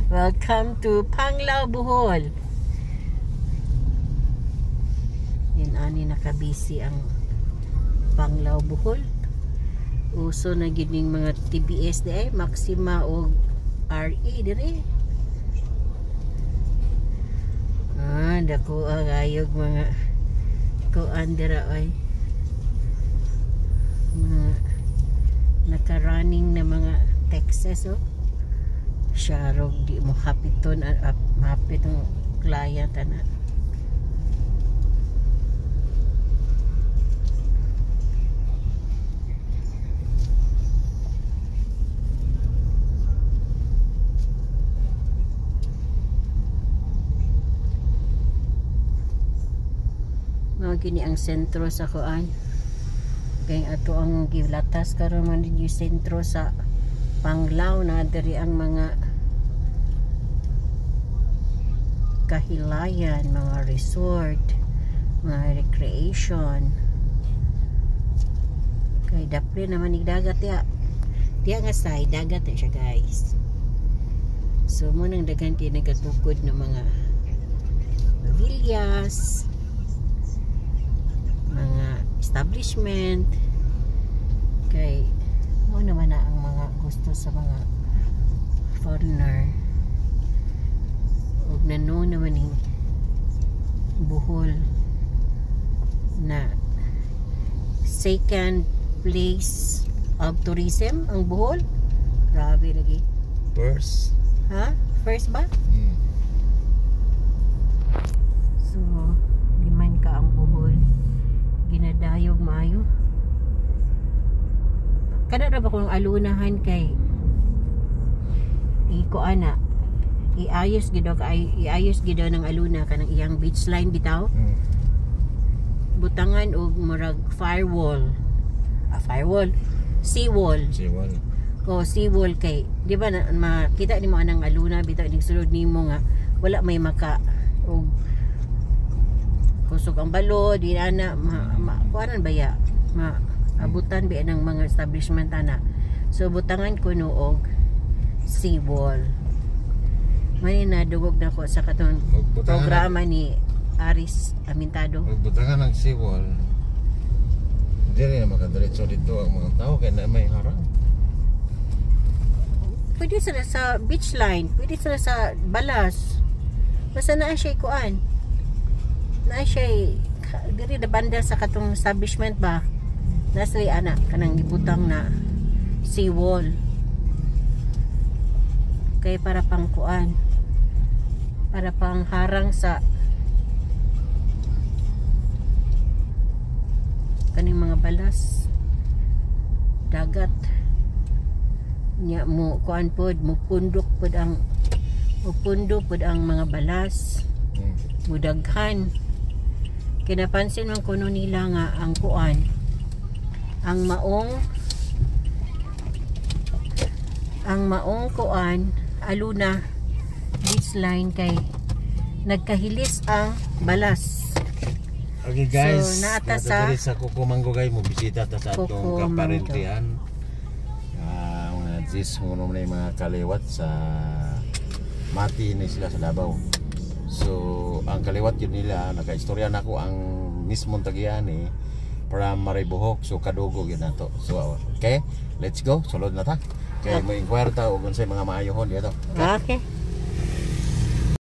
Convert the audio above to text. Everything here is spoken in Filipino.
Welcome to Panglao, Bohol. Yan ani nakabisi ang Panglao, Bohol. Uso na gining mga TBS di ay Maxima o RE dire. Dako agayog mga kuan dira ay mga naka-running na mga Texas Sharog di mo hapiton mapit ang client na. Gini ang sentro sa kuan kay ato ang gilatas karon man yung sentro sa Panglao na diri ang mga kahilayan, mga resort, mga recreation kay dapre naman dagat diya nga say dagat siya guys. So mo nang daghan ti nagatukod ng mga villas, mga establishment kay mo naman na ang mga gusto sa mga foreigner ug nano naman ng Bohol na second place of tourism ang Bohol. Grabe lagi. First. First ba? So liman ka ang Bohol ginadayog maayo. Kada ra ba kung alunahan kay ikuana iayos gid ng aluna kanang iyang beach line bitaw. Butangan og murag firewall. Seawall. Seawall kay di ba makita nimo anang aluna bitaw ning sulod nimo nga wala may maka og kusog ang balo di ana kuanan baya abutan ba ng mga establishment ana. So butangan ko noog seawall. May nadugog na ko sa katon programa ni Aris Amintado. Butangan ng seawall. Dili na makadiretso dito ang mga tao kay na may harang. Pwede sila sa beach line, pwede sila sa balas. Basta naa siya kuan. Na siya diri na banda sa katong establishment ba nasa ana kanang gibutang na seawall kay para pang kuan para pang harang sa kaning mga balas dagat nya mo kuan pod mo pundok pod ang mga balas mudaghan. Kinapansin man kuno nila nga ang kuan ang maong kuan aluna beach line kay nagkahilis ang balas. Okay guys, so naata sa Kukumanggo guys mo bisita ta sa atong kaparentihan. Mga jis mo na mga kaliwat sa mati ni sila sa Davao. So ang kaliwat yun nila nakaistorya na ko ang mismong tagiani para Maribohok. So kadugo yun na to. So okay, let's go. Sulod na ta. Kaya may inquire ta o kung sa mga maayohon dito. Okay.